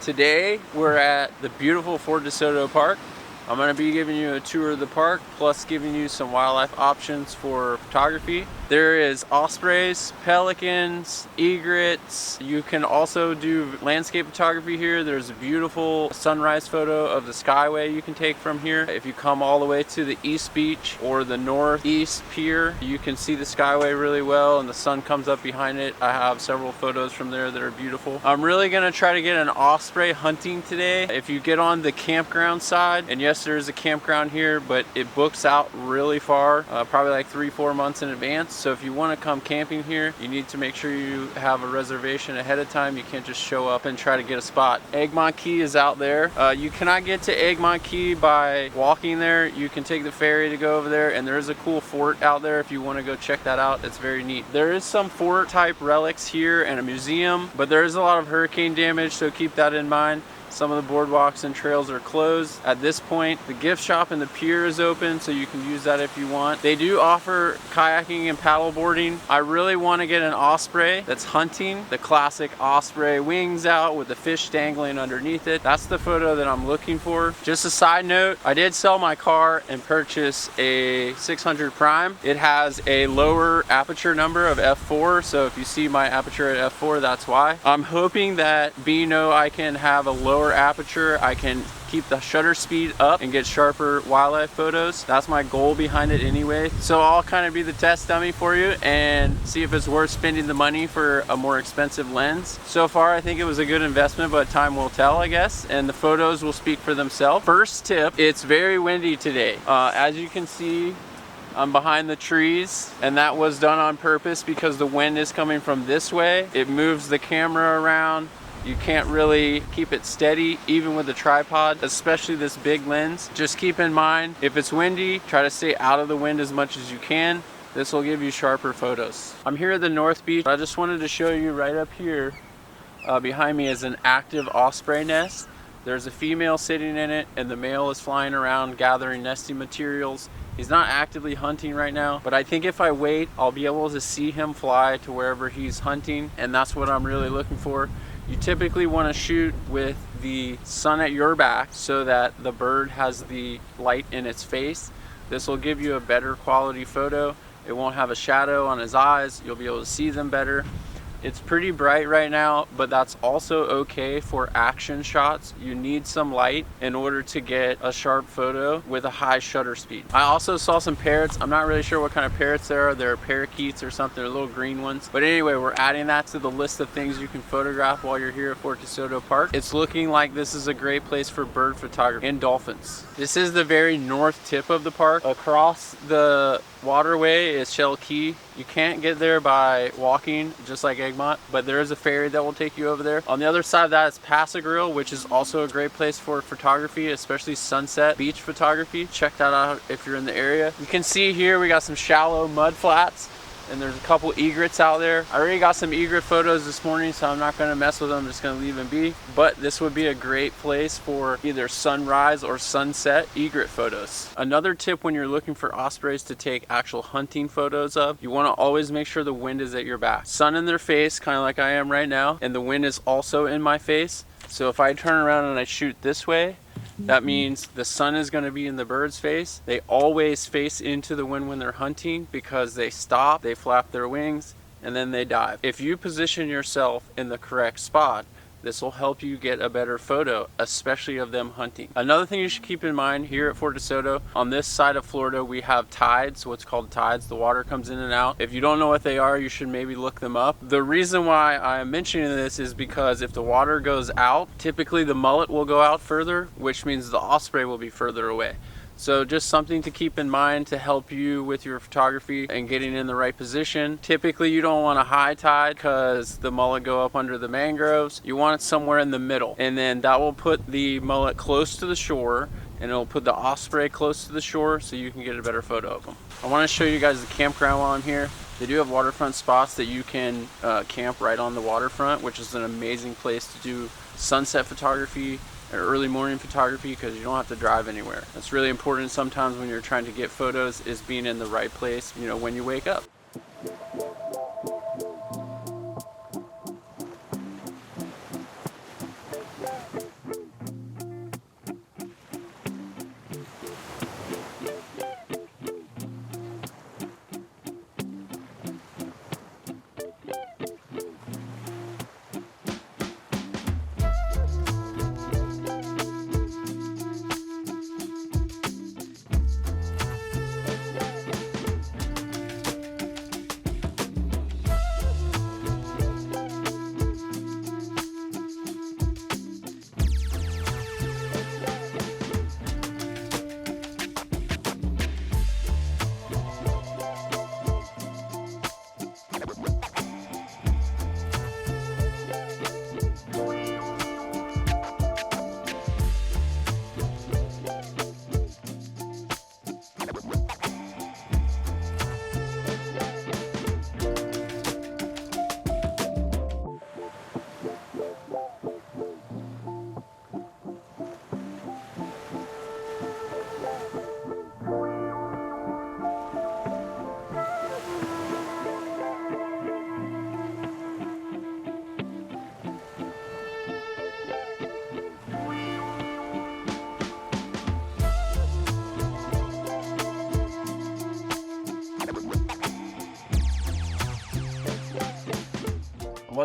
Today we're at the beautiful Fort DeSoto Park. I'm going to be giving you a tour of the park, plus giving you some wildlife options for photography. There is ospreys, pelicans, egrets. You can also do landscape photography here. There's a beautiful sunrise photo of the skyway you can take from here. If you come all the way to the East Beach or the Northeast Pier, you can see the skyway really well and the sun comes up behind it. I have several photos from there that are beautiful. I'm really going to try to get an osprey hunting today. If you get on the campground side, and yes, there is a campground here, but it books out really far, probably like 3-4 months in advance. So if you want to come camping here, you need to make sure you have a reservation ahead of time. You can't just show up and try to get a spot. Egmont Key is out there. You cannot get to Egmont Key by walking there. You can take the ferry to go over there, and there is a cool fort out there if you want to go check that out. It's very neat. There is some fort type relics here and a museum, but there is a lot of hurricane damage, so keep that in mind. Some of the boardwalks and trails are closed at this point. The gift shop and the pier is open, so you can use that if you want. They do offer kayaking and paddle boarding. I really want to get an osprey that's hunting, the classic osprey, wings out with the fish dangling underneath it. That's the photo that I'm looking for. Just a side note, I did sell my car and purchase a 600 Prime. It has a lower aperture number of f4, so if you see my aperture at f4, that's why. I'm hoping that being I can have a lower aperture, I can keep the shutter speed up and get sharper wildlife photos. That's my goal behind it anyway. So I'll kind of be the test dummy for you and see if it's worth spending the money for a more expensive lens. So far I think it was a good investment, but time will tell, I guess, and the photos will speak for themselves. First tip, it's very windy today. As you can see, I'm behind the trees, and that was done on purpose because the wind is coming from this way. It moves the camera around. You can't really keep it steady, even with the tripod, especially this big lens. Just keep in mind, if it's windy, try to stay out of the wind as much as you can. This will give you sharper photos. I'm here at the North Beach. I just wanted to show you right up here, behind me is an active osprey nest. There's a female sitting in it, and the male is flying around gathering nesting materials. He's not actively hunting right now, but I think if I wait, I'll be able to see him fly to wherever he's hunting, and that's what I'm really looking for. You typically want to shoot with the sun at your back so that the bird has the light in its face. This will give you a better quality photo. It won't have a shadow on his eyes. You'll be able to see them better. It's pretty bright right now, but that's also okay for action shots. You need some light in order to get a sharp photo with a high shutter speed. I also saw some parrots. I'm not really sure what kind of parrots there are. They're parakeets or something, they're little green ones. But anyway, we're adding that to the list of things you can photograph while you're here at Fort DeSoto Park. It's looking like this is a great place for bird photography and dolphins. This is the very north tip of the park. Across the waterway is Shell Key. You can't get there by walking, just like Egmont, but there is a ferry that will take you over there. On the other side of that is Pass-A-Grille, which is also a great place for photography, especially sunset beach photography. Check that out if you're in the area. You can see here we got some shallow mud flats, and there's a couple egrets out there. I already got some egret photos this morning, so I'm not gonna mess with them, I'm just gonna leave them be. But this would be a great place for either sunrise or sunset egret photos. Another tip when you're looking for ospreys to take actual hunting photos of, you wanna always make sure the wind is at your back. Sun in their face, kinda like I am right now, and the wind is also in my face. So if I turn around and I shoot this way, that means the sun is going to be in the bird's face. They always face into the wind when they're hunting because they stop, they flap their wings, and then they dive. If you position yourself in the correct spot, this will help you get a better photo, especially of them hunting. Another thing you should keep in mind here at Fort DeSoto, on this side of Florida, we have tides, what's called tides. The water comes in and out. If you don't know what they are, you should maybe look them up. The reason why I'm mentioning this is because if the water goes out, typically the mullet will go out further, which means the osprey will be further away. So just something to keep in mind to help you with your photography and getting in the right position. Typically you don't want a high tide because the mullet go up under the mangroves. You want it somewhere in the middle, and then that will put the mullet close to the shore, and it'll put the osprey close to the shore so you can get a better photo of them. I want to show you guys the campground while I'm here. They do have waterfront spots that you can camp right on the waterfront, which is an amazing place to do sunset photography or early morning photography because you don't have to drive anywhere. That's really important sometimes when you're trying to get photos, is being in the right place, you know, when you wake up.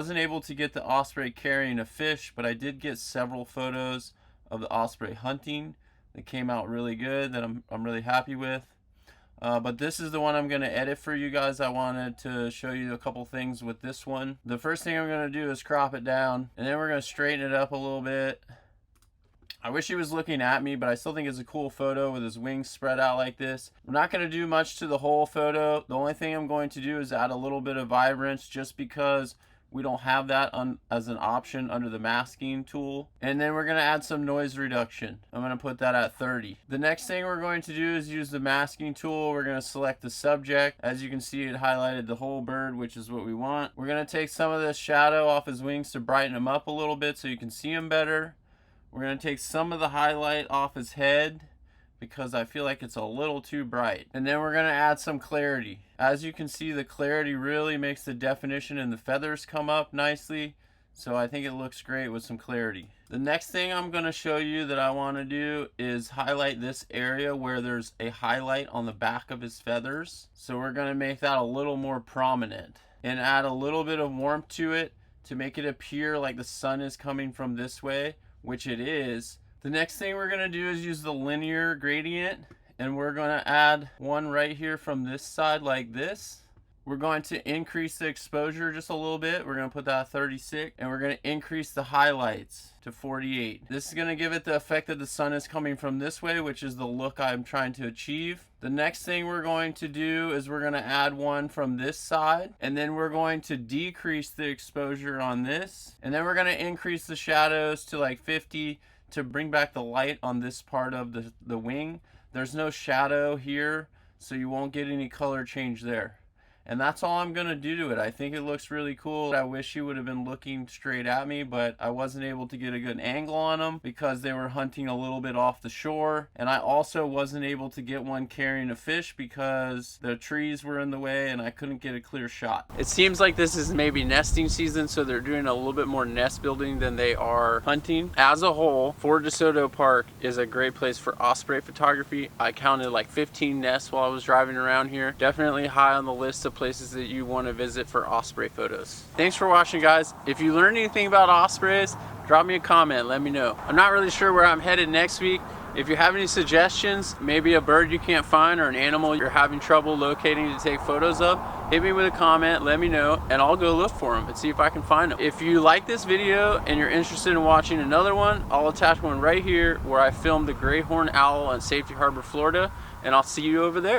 wasn't able to get the osprey carrying a fish, but I did get several photos of the osprey hunting that came out really good, that I'm really happy with. But this is the one I'm going to edit for you guys. I wanted to show you a couple things with this one. The first thing I'm going to do is crop it down, and then we're going to straighten it up a little bit. I wish he was looking at me, but I still think it's a cool photo with his wings spread out like this. I'm not going to do much to the whole photo. The only thing I'm going to do is add a little bit of vibrance, just because we don't have that as an option under the masking tool. And then we're going to add some noise reduction. I'm going to put that at 30. The next thing we're going to do is use the masking tool. We're going to select the subject. As you can see, it highlighted the whole bird, which is what we want. We're going to take some of this shadow off his wings to brighten him up a little bit so you can see him better. We're going to take some of the highlight off his head because I feel like it's a little too bright. And then we're going to add some clarity. As you can see, the clarity really makes the definition and the feathers come up nicely. So I think it looks great with some clarity. The next thing I'm going to show you that I want to do is highlight this area where there's a highlight on the back of his feathers. So we're going to make that a little more prominent and add a little bit of warmth to it to make it appear like the sun is coming from this way, which it is. The next thing we're going to do is use the linear gradient, and we're going to add one right here from this side like this. We're going to increase the exposure just a little bit. We're going to put that at 36, and we're going to increase the highlights to 48. This is going to give it the effect that the sun is coming from this way, which is the look I'm trying to achieve. The next thing we're going to do is we're going to add one from this side, and then we're going to decrease the exposure on this, and then we're going to increase the shadows to like 50 to bring back the light on this part of the wing. There's no shadow here, so you won't get any color change there. And that's all I'm going to do to it. I think it looks really cool. I wish he would have been looking straight at me, but I wasn't able to get a good angle on them because they were hunting a little bit off the shore. And I also wasn't able to get one carrying a fish because the trees were in the way and I couldn't get a clear shot. It seems like this is maybe nesting season, so they're doing a little bit more nest building than they are hunting. As a whole, Fort DeSoto Park is a great place for osprey photography. I counted like 15 nests while I was driving around here. Definitely high on the list of places that you want to visit for osprey photos. Thanks for watching, guys. If you learned anything about ospreys, drop me a comment, let me know. I'm not really sure where I'm headed next week. If you have any suggestions, maybe a bird you can't find or an animal you're having trouble locating to take photos of, hit me with a comment, let me know, and I'll go look for them and see if I can find them. If you like this video and you're interested in watching another one, I'll attach one right here where I filmed the gray horned owl on Safety Harbor, Florida, and I'll see you over there.